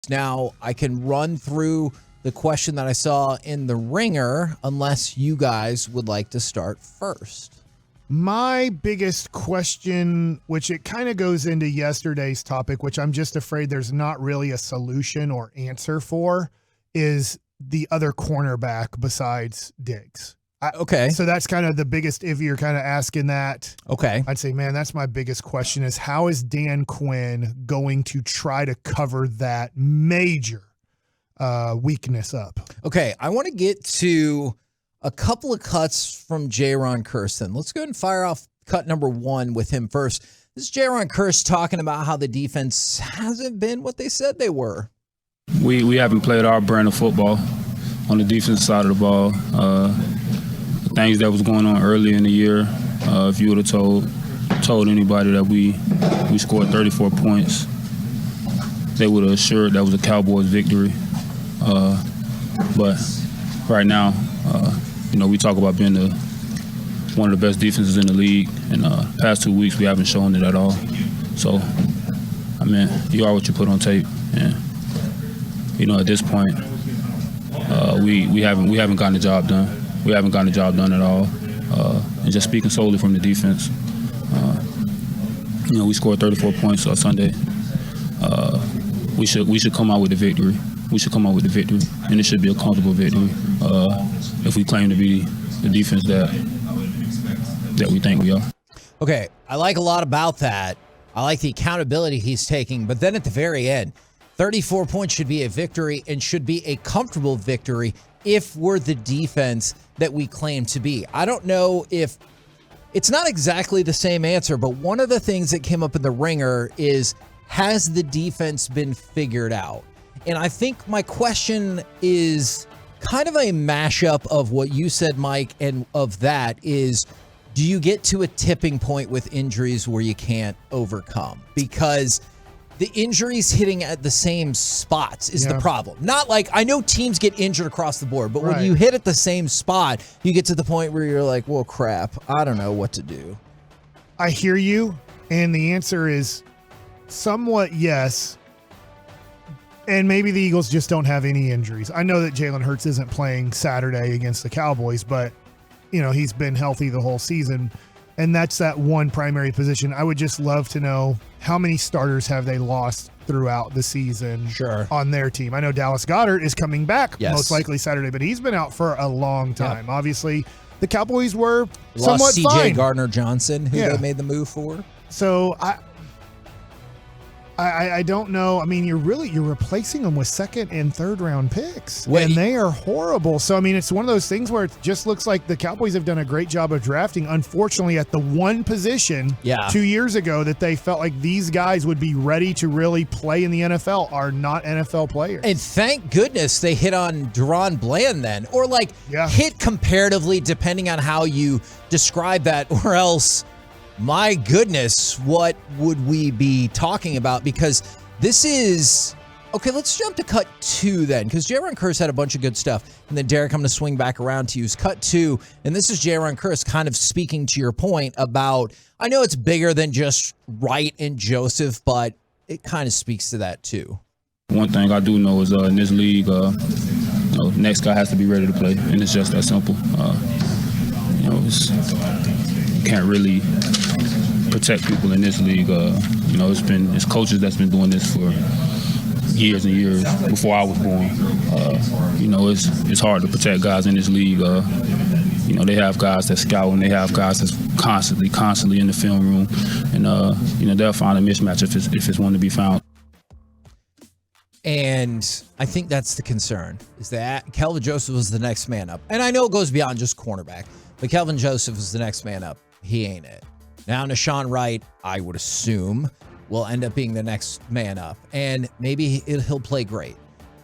Now, I can run through the question that I saw in the ringer unless you guys would like to start first. My biggest question, which it kind of goes into yesterday's topic, which I'm just afraid there's not really a solution or answer for, is the other cornerback besides Diggs. Okay. So that's kind of the biggest, if you're kind of asking that. Okay. I'd say, man, that's my biggest question is how is Dan Quinn going to try to cover that major weakness up? Okay. I want to get to a couple of cuts from Jayron Kearse. Let's go ahead and fire off cut number one with him first. This is Jayron Kearse talking about how the defense hasn't been what they said they were. We haven't played our brand of football on the defensive side of the ball. The things that was going on early in the year, if you would have told anybody that we scored 34 points, they would have assured that was a Cowboys victory. But right now, we talk about being one of the best defenses in the league. In the past 2 weeks, we haven't shown it at all. So, I mean, you are what you put on tape. And, at this point, we haven't gotten the job done. We haven't gotten the job done at all. And just speaking solely from the defense, we scored 34 points on Sunday. We should come out with a victory. We should come out with a victory, and it should be a comfortable victory if we claim to be the defense that we think we are. Okay, I like a lot about that. I like the accountability he's taking, but then at the very end, 34 points should be a victory and should be a comfortable victory if we're the defense that we claim to be. I don't know if it's not exactly the same answer, but one of the things that came up in the ringer is, has the defense been figured out? And I think my question is kind of a mashup of what you said, Mike, and of that is, do you get to a tipping point with injuries where you can't overcome? Because the injuries hitting at the same spots is the problem. Not like, I know teams get injured across the board, but when you hit at the same spot, you get to the point where you're like, well, crap, I don't know what to do. I hear you, and the answer is somewhat yes. And maybe the Eagles just don't have any injuries. I know that Jalen Hurts isn't playing Saturday against the Cowboys, but, he's been healthy the whole season. And that's that one primary position. I would just love to know how many starters have they lost throughout the season on their team. I know Dallas Goedert is coming back most likely Saturday, but he's been out for a long time. Obviously, the Cowboys were somewhat CJ fine. Gardner-Johnson, who they made the move for. So I don't know. I mean, you're replacing them with second and third round picks, and they are horrible. So, I mean, it's one of those things where it just looks like the Cowboys have done a great job of drafting. Unfortunately, at the one position 2 years ago that they felt like these guys would be ready to really play in the NFL are not NFL players. And thank goodness they hit on Deron Bland then, or hit comparatively, depending on how you describe that, or else, my goodness, what would we be talking about? Because this is... Okay, let's jump to cut two then, because Jayron Kearse had a bunch of good stuff. And then, Derek, I'm going to swing back around to you. Cut two, and this is Jayron Kearse kind of speaking to your point about, I know it's bigger than just Wright and Joseph, but it kind of speaks to that too. One thing I do know is in this league, next guy has to be ready to play, and it's just that simple. You can't really protect people in this league. It's coaches that's been doing this for years and years before I was born. It's hard to protect guys in this league. They have guys that scout, and they have guys that's constantly in the film room, and they'll find a mismatch if it's one to be found. And I think that's the concern, is that Kelvin Joseph was the next man up. And I know it goes beyond just cornerback, but Kelvin Joseph is the next man up. He ain't it. Now, Nahshon Wright, I would assume, will end up being the next man up. And maybe he'll play great.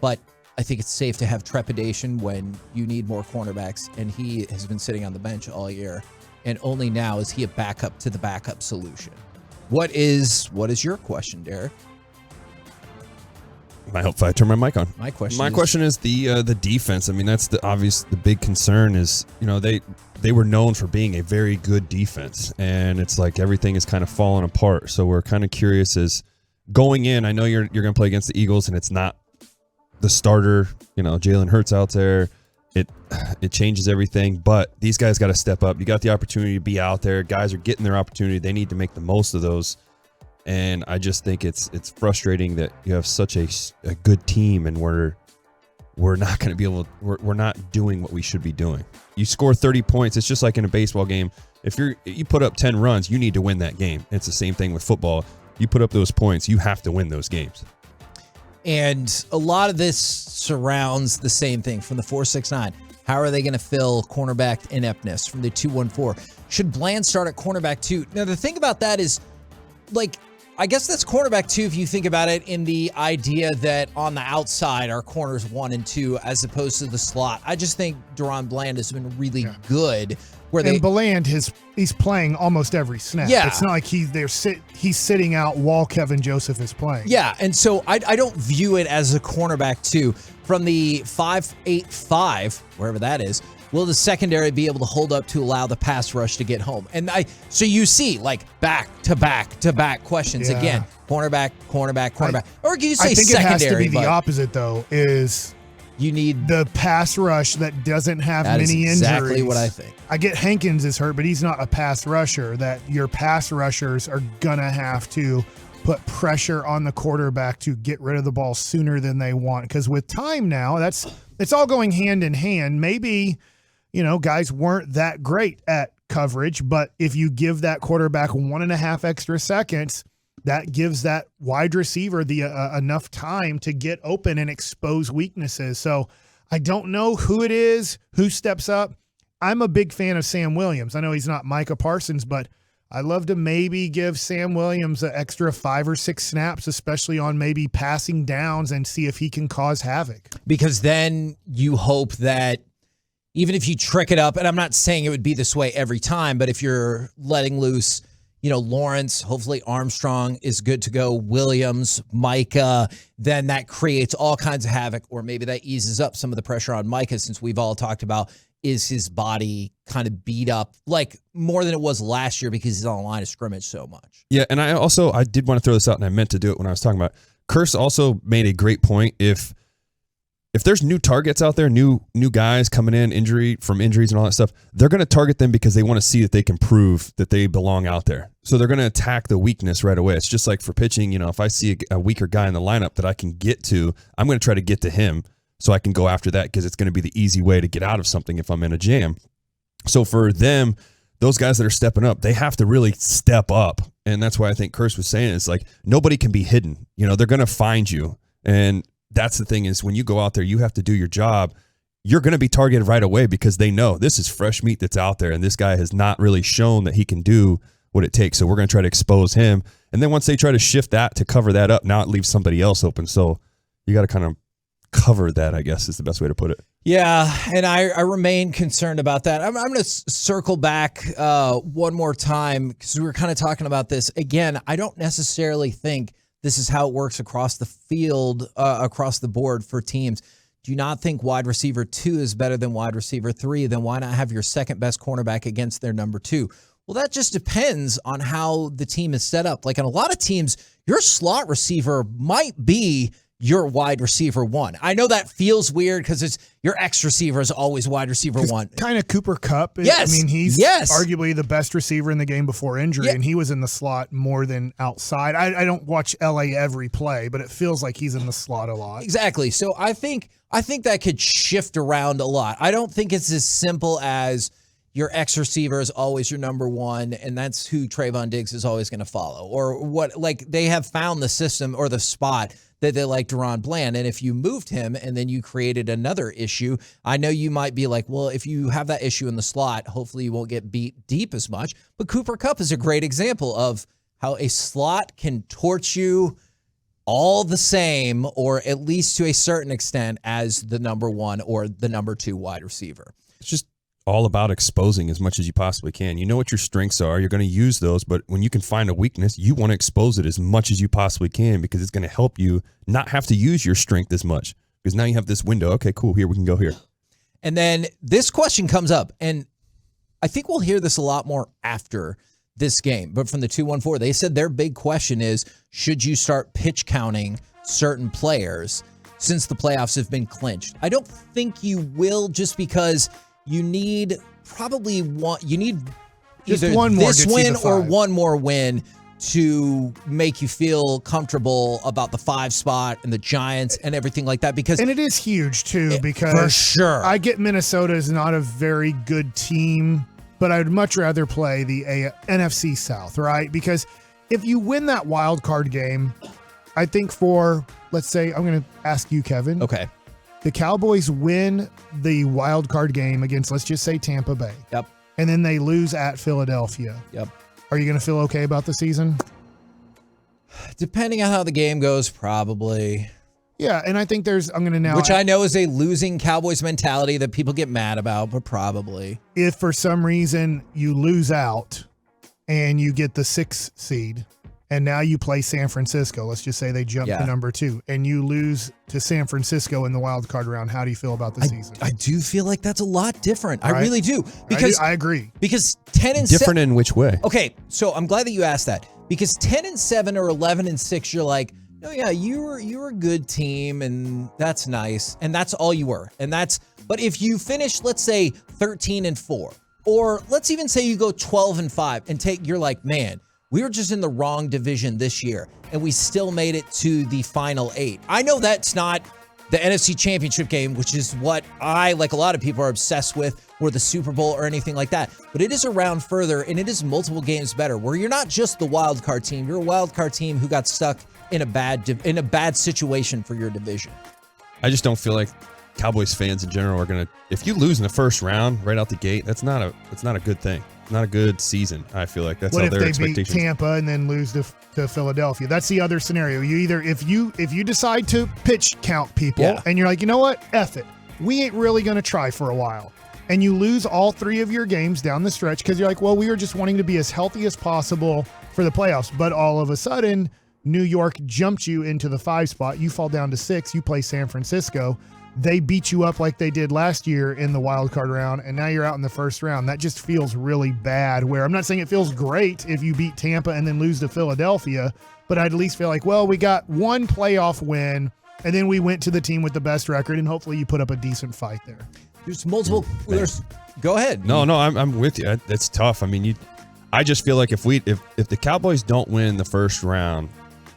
But I think it's safe to have trepidation when you need more cornerbacks. And he has been sitting on the bench all year. And only now is he a backup to the backup solution. What is your question, Derek? I hope I turn my mic on. My question is the defense. I mean, that's the big concern is, they were known for being a very good defense, and it's like everything is kind of falling apart. So we're kind of curious as going in, I know you're going to play against the Eagles, and it's not the starter, Jalen Hurts out there, it changes everything. But these guys got to step up. You got the opportunity to be out there. Guys are getting their opportunity. They need to make the most of those. And I just think it's frustrating that you have such a good team and we're not going to be able to, we're not doing what we should be doing. You score 30 points. It's just like in a baseball game. If you put up 10 runs, you need to win that game. It's the same thing with football. You put up those points, you have to win those games. And a lot of this surrounds the same thing from the 469. How are they going to fill cornerback ineptness from the 214? Should Bland start at cornerback 2? Now, the thing about that is, I guess that's cornerback 2 if you think about it in the idea that on the outside are corners 1 and 2 as opposed to the slot. I just think Deron Bland has been really good. And Bland, he's playing almost every snap. Yeah. It's not like he's sitting out while Kevin Joseph is playing. Yeah, and so I don't view it as a cornerback 2. From the 5.85, wherever that is, will the secondary be able to hold up to allow the pass rush to get home? And so you see back-to-back questions again. Cornerback. Or can you say secondary? I think it has to be the opposite, though, is you need the pass rush that doesn't have many injuries. That's exactly what I think. I get Hankins is hurt, but he's not a pass rusher. That your pass rushers are going to have to put pressure on the quarterback to get rid of the ball sooner than they want. Because with time now, it's all going hand in hand. Maybe, guys weren't that great at coverage, but if you give that quarterback 1.5 extra seconds, that gives that wide receiver the enough time to get open and expose weaknesses. So I don't know who it is, who steps up. I'm a big fan of Sam Williams. I know he's not Micah Parsons, but I'd love to maybe give Sam Williams an extra 5 or 6 snaps, especially on maybe passing downs, and see if he can cause havoc. Because then you hope that even if you trick it up, and I'm not saying it would be this way every time, but if you're letting loose, Lawrence, hopefully Armstrong is good to go, Williams, Micah, then that creates all kinds of havoc, or maybe that eases up some of the pressure on Micah, since we've all talked about is his body kind of beat up more than it was last year because he's on the line of scrimmage so much. Yeah, and I did want to throw this out, and I meant to do it when I was talking about Kearse. Also made a great point. If there's new targets out there, new guys coming in from injuries and all that stuff, they're going to target them because they want to see that they can prove that they belong out there. So they're going to attack the weakness right away. It's just like for pitching, if I see a weaker guy in the lineup that I can get to, I'm going to try to get to him so I can go after that, because it's going to be the easy way to get out of something if I'm in a jam. So for them, those guys that are stepping up, they have to really step up. And that's why I think Kearse was saying it's nobody can be hidden. They're going to find you. And that's the thing, is when you go out there, you have to do your job. You're going to be targeted right away because they know this is fresh meat that's out there, and this guy has not really shown that he can do what it takes. So we're going to try to expose him. And then once they try to shift that to cover that up, now it leaves somebody else open. So you got to kind of cover that, I guess, is the best way to put it. Yeah, and I remain concerned about that. I'm going to circle back one more time, because we were kind of talking about this. Again, I don't necessarily think this is how it works across the field, across the board for teams. Do you not think wide receiver 2 is better than wide receiver 3? Then why not have your second best cornerback against their number 2? Well, that just depends on how the team is set up. Like in a lot of teams, your slot receiver might be your wide receiver 1. I know that feels weird because it's your X receiver is always wide receiver 1. Kind of Cooper Kupp. Yes. I mean, he's arguably the best receiver in the game before injury, and he was in the slot more than outside. I don't watch LA every play, but it feels like he's in the slot a lot. Exactly. So I think that could shift around a lot. I don't think it's as simple as your X receiver is always your number 1, and that's who Trayvon Diggs is always going to follow. Or what, they have found the system or the spot that they like Deron Bland. And if you moved him and then you created another issue, I know you might be like, well, if you have that issue in the slot, hopefully you won't get beat deep as much. But Cooper Kupp is a great example of how a slot can torch you all the same, or at least to a certain extent, as the number 1 or the number 2 wide receiver. It's just all about exposing as much as you possibly can. You know what your strengths are. You're going to use those, but when you can find a weakness, you want to expose it as much as you possibly can, because it's going to help you not have to use your strength as much, because now you have this window. Okay, cool. Here, we can go here. And then this question comes up, and I think we'll hear this a lot more after this game. But from the 214, they said their big question is, should you start pitch counting certain players? since the playoffs have been clinched. I don't think you will, just because you need Just either one more this gets you win the or 5. one more win to make you feel comfortable about the 5 spot and the Giants and everything like that. Because And it is huge, too, because for sure. I get Minnesota is not a very good team, but I would much rather play the NFC South, right? Because if you win that wild card game, I think let's say, I'm going to ask you, Kevin. Okay. The Cowboys win the wild card game against, let's just say, Tampa Bay. Yep. And then they lose at Philadelphia. Yep. Are you going to feel okay about the season? Depending on how the game goes, probably. Yeah, and I think Which I know is a losing Cowboys mentality that people get mad about, but probably. If for some reason you lose out and you get the 6th seed, and now you play San Francisco, let's just say they jump to number 2, and you lose to San Francisco in the wild card round, how do you feel about the season? I do feel like that's a lot different. Right? I really do. Because I agree. Because 10 and Different in which way? Okay, so I'm glad that you asked that, because 10-7 or 11-6, you're like, oh yeah, you were a good team, and that's nice, and that's all you were, but if you finish, let's say 13-4, or let's even say you go 12-5, and you're like, man, we were just in the wrong division this year, and we still made it to the final 8. I know that's not the NFC Championship game, which is what I, like a lot of people, are obsessed with, or the Super Bowl or anything like that. But it is a round further, and it is multiple games better, where you're not just the wild card team. You're a wild card team who got stuck in a bad situation for your division. I just don't feel like Cowboys fans in general are gonna. If you lose in the first round right out the gate, that's not a good thing. Not a good season. I feel like that's what all if their they expectations. beat Tampa and then lose to Philadelphia? That's the other scenario. You either if you decide to pitch count people and you're like, you know what, F it, we ain't really going to try for a while, and you lose all 3 of your games down the stretch because you're like, well, we were just wanting to be as healthy as possible for the playoffs, but all of a sudden New York jumped you into the 5 spot. You fall down to 6. You play San Francisco. They beat you up like they did last year in the wild card round, and now you're out in the first round. That just feels really bad, where I'm not saying it feels great if you beat Tampa and then lose to Philadelphia, but I'd at least feel like, well, we got one playoff win, and then we went to the team with the best record, and hopefully you put up a decent fight there. There's multiple. Go ahead. No, I'm with you. It's tough. I mean, I just feel like if the Cowboys don't win the first round,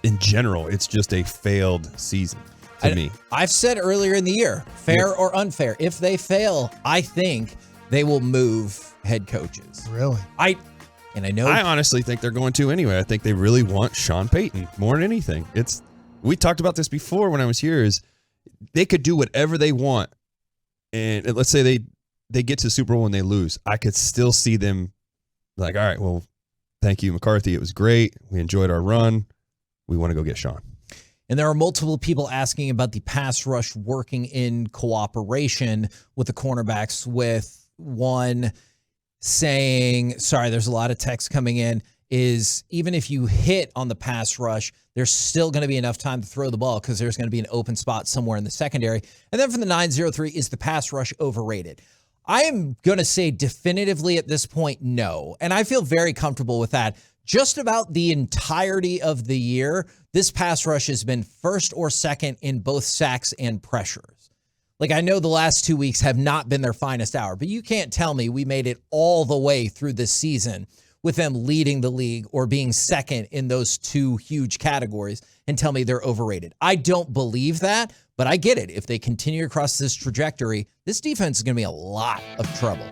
in general, it's just a failed season. To me, I've said earlier in the year, fair or unfair, if they fail, I think they will move head coaches. Really? I honestly think they're going to anyway. I think they really want Sean Payton more than anything. We talked about this before when I was here, is they could do whatever they want. And let's say they get to the Super Bowl and they lose. I could still see them like, all right, well, thank you, McCarthy. It was great. We enjoyed our run. We want to go get Sean. And there are multiple people asking about the pass rush working in cooperation with the cornerbacks, with one saying, sorry, there's a lot of text coming in, is even if you hit on the pass rush, there's still going to be enough time to throw the ball because there's going to be an open spot somewhere in the secondary. And then from the 903, is the pass rush overrated? I am going to say definitively at this point, no. And I feel very comfortable with that. Just about the entirety of the year, this pass rush has been first or second in both sacks and pressures. Like, I know the last 2 weeks have not been their finest hour, but you can't tell me we made it all the way through this season with them leading the league or being second in those 2 huge categories and tell me they're overrated. I don't believe that, but I get it. If they continue across this trajectory, this defense is going to be a lot of trouble.